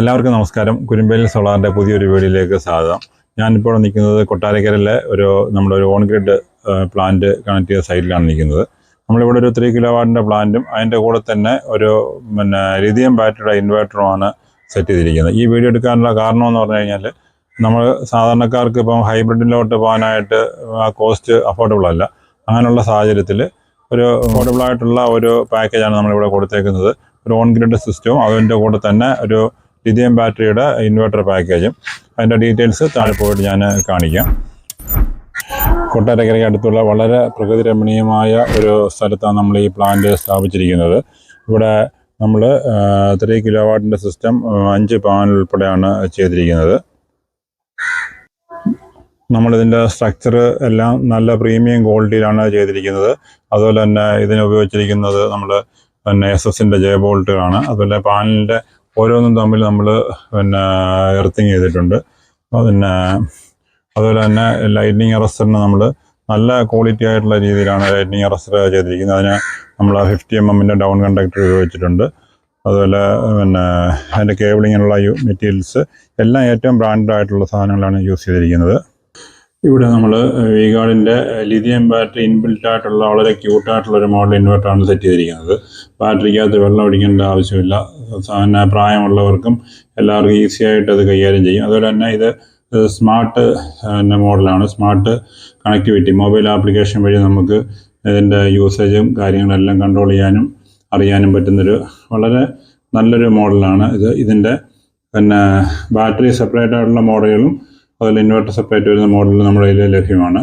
എല്ലാവർക്കും നമസ്കാരം. കുരുമ്പേൽ സോളാറിൻ്റെ പുതിയൊരു വീഡിയോയിലേക്ക് സ്വാഗതം. ഞാനിപ്പോൾ നിൽക്കുന്നത് കൊട്ടാരക്കരയിലെ നമ്മുടെ ഒരു ഓൺ ഗ്രിഡ് പ്ലാന്റ് കണക്ട് ചെയ്ത സൈറ്റിലാണ് നിൽക്കുന്നത്. നമ്മളിവിടെ ഒരു 3 കിലോവാട്ടിൻ്റെ പ്ലാന്റും അതിൻ്റെ കൂടെ തന്നെ ഒരു ലിഥിയം ബാറ്ററിയുടെ ഇൻവേർട്ടറുമാണ് സെറ്റ് ചെയ്തിരിക്കുന്നത്. ഈ വീഡിയോ എടുക്കാനുള്ള കാരണം എന്ന് പറഞ്ഞു കഴിഞ്ഞാൽ നമ്മൾ സാധാരണക്കാർക്ക് ഇപ്പം ഹൈബ്രിഡിലോട്ട് പോകാനായിട്ട് ആ കോസ്റ്റ് അഫോർഡബിൾ അല്ല. അങ്ങനെയുള്ള സാഹചര്യത്തിൽ ഒരു അഫോർഡബിളായിട്ടുള്ള ഒരു പാക്കേജാണ് നമ്മളിവിടെ കൊടുത്തേക്കുന്നത്. ഒരു ഓൺ ഗ്രിഡ് സിസ്റ്റവും അതിൻ്റെ കൂടെ തന്നെ ഒരു ലിഥിയം ബാറ്ററിയുടെ ഇൻവെർട്ടർ പാക്കേജും. അതിൻ്റെ ഡീറ്റെയിൽസ് താഴെ പോയിട്ട് ഞാൻ കാണിക്കാം. കൊട്ടാരക്കരയ്ക്ക് അടുത്തുള്ള വളരെ പ്രകൃതി രമണീയമായ ഒരു സ്ഥലത്താണ് നമ്മൾ ഈ പ്ലാന്റ് സ്ഥാപിച്ചിരിക്കുന്നത്. ഇവിടെ നമ്മൾ 3 കിലോവാട്ടിൻ്റെ സിസ്റ്റം 5 പാനൽ ഉൾപ്പെടെയാണ് ചെയ്തിരിക്കുന്നത്. നമ്മളിതിൻ്റെ സ്ട്രക്ചർ എല്ലാം നല്ല പ്രീമിയം ക്വാളിറ്റിയിലാണ് ചെയ്തിരിക്കുന്നത്. അതുപോലെ തന്നെ ഇതിന് ഉപയോഗിച്ചിരിക്കുന്നത് നമ്മൾ SS-ൻ്റെ ജെ ബോൾട്ടുകളാണ്. അതുപോലെ പാനലിൻ്റെ ഓരോന്നും തമ്മിൽ നമ്മൾ എർത്തിങ് ചെയ്തിട്ടുണ്ട്. അതുപോലെ തന്നെ ലൈറ്റ്നിങ് അറസ്റ്ററിന് നമ്മൾ നല്ല ക്വാളിറ്റി ആയിട്ടുള്ള രീതിയിലാണ് ലൈറ്റ്നിങ് അറസ്റ്റർ ചെയ്തിരിക്കുന്നത്. അതിന് നമ്മൾ 50 mm ഡൗൺ കണ്ടക്ടർ ഉപയോഗിച്ചിട്ടുണ്ട്. അതുപോലെ അതിൻ്റെ കേബിളിങ്ങിനുള്ള മെറ്റീരിയൽസ് എല്ലാം ഏറ്റവും ബ്രാൻഡഡ് ആയിട്ടുള്ള സാധനങ്ങളാണ് യൂസ് ചെയ്തിരിക്കുന്നത്. ഇവിടെ നമ്മൾ വി-ഗാർഡിൻ്റെ ലിഥിയം ബാറ്ററി ഇൻബിൽറ്റ് ആയിട്ടുള്ള വളരെ ക്യൂട്ടായിട്ടുള്ളൊരു മോഡൽ ഇൻവെർട്ടറാണ് സെറ്റ് ചെയ്തിരിക്കുന്നത്. ബാറ്ററിക്കകത്ത് വെള്ളം ഒഴിക്കേണ്ട ആവശ്യമില്ല. പ്രായമുള്ളവർക്കും എല്ലാവർക്കും ഈസി ആയിട്ട് അത് കൈകാര്യം ചെയ്യും. അതുപോലെ തന്നെ ഇത് സ്മാർട്ട് മോഡലാണ്. സ്മാർട്ട് കണക്ടിവിറ്റി, മൊബൈൽ ആപ്ലിക്കേഷൻ വഴി നമുക്ക് ഇതിൻ്റെ യൂസേജും കാര്യങ്ങളെല്ലാം കൺട്രോൾ ചെയ്യാനും അറിയാനും പറ്റുന്നൊരു വളരെ നല്ലൊരു മോഡലാണ് ഇത്. ഇതിൻ്റെ ബാറ്ററി സെപ്പറേറ്റ് ആയിട്ടുള്ള മോഡലുകളും അതുപോലെ ഇൻവെർട്ടർ സെപ്പറേറ്റ് വരുന്ന മോഡൽ നമ്മുടെ കയ്യിൽ ലഭ്യമാണ്.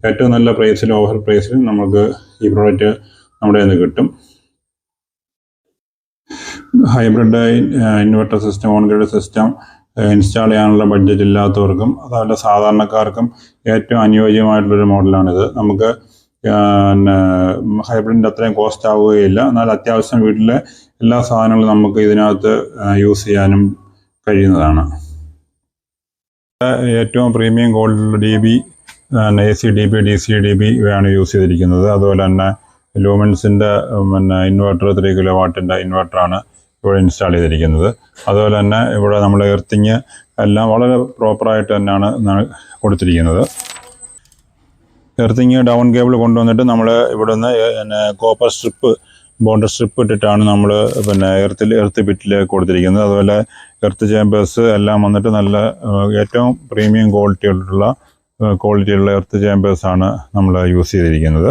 ഏറ്റവും നല്ല പ്രൈസിലും ഓഫർ പ്രൈസിലും നമുക്ക് ഈ പ്രോഡക്റ്റ് നമ്മുടെ കയ്യിൽ നിന്ന് കിട്ടും. Hybrid inverter system, on grid system install ചെയ്യാനുള്ള ബഡ്ജറ്റ് ഇല്ലാത്തവർക്കും അതുപോലെ സാധാരണക്കാർക്കും ഏറ്റവും അനുയോജ്യമായിട്ടുള്ളൊരു മോഡലാണിത്. നമുക്ക് ഹൈബ്രിഡിൻ്റെ അത്രയും കോസ്റ്റ് ആവുകയില്ല. എന്നാൽ അത്യാവശ്യം വീട്ടിലെ എല്ലാ സാധനങ്ങളും നമുക്ക് ഇതിനകത്ത് യൂസ് ചെയ്യാനും കഴിയുന്നതാണ്. ഏറ്റവും പ്രീമിയം ക്വാളിറ്റിയുള്ള DB, AC DB, DC DB ഇവയാണ് യൂസ് ചെയ്തിരിക്കുന്നത്. അതുപോലെ തന്നെ ലൂമൻസിൻ്റെ ഇൻവെർട്ടർ 3 കിലോവാട്ടിൻ്റെ ഇൻവെർട്ടറാണ് ഇവിടെ ഇൻസ്റ്റാൾ ചെയ്തിരിക്കുന്നത്. അതുപോലെ തന്നെ ഇവിടെ നമ്മൾ എർത്തിങ് എല്ലാം വളരെ പ്രോപ്പറായിട്ട് തന്നെയാണ് കൊടുത്തിരിക്കുന്നത്. എർത്തിങ് ഡൗൺ കേബിൾ കൊണ്ടുവന്നിട്ട് നമ്മൾ ഇവിടുന്ന് കോപ്പർ സ്ട്രിപ്പ്, ബോണ്ടർ സ്ട്രിപ്പ് ഇട്ടിട്ടാണ് നമ്മൾ എർത്ത് ബിറ്റിൽ കൊടുത്തിരിക്കുന്നത്. അതുപോലെ എർത്ത് ചേമ്പേഴ്സ് എല്ലാം വന്നിട്ട് നല്ല ഏറ്റവും പ്രീമിയം ക്വാളിറ്റിയുള്ള എർത്ത് ചേമ്പേഴ്സാണ് നമ്മൾ യൂസ് ചെയ്തിരിക്കുന്നത്.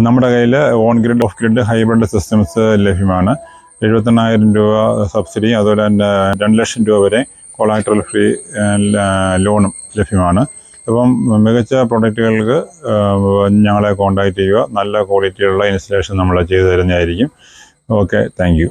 നമ്മുടെ കയ്യിൽ on grid, off grid, hybrid systems ലഭ്യമാണ്. 78,000 രൂപ സബ്സിഡി, അതുപോലെ തന്നെ 2 ലക്ഷം രൂപ വരെ കൊളാട്രൽ ഫ്രീ ലോണും ലഭ്യമാണ്. അപ്പം മികച്ച പ്രൊഡക്റ്റുകൾക്ക് ഞങ്ങളെ കോൺടാക്റ്റ് ചെയ്യുക. നല്ല ക്വാളിറ്റിയുള്ള ഇൻസ്റ്റലേഷൻ നമ്മൾ ചെയ്തു തരുന്നതായിരിക്കും. Okay, thank you.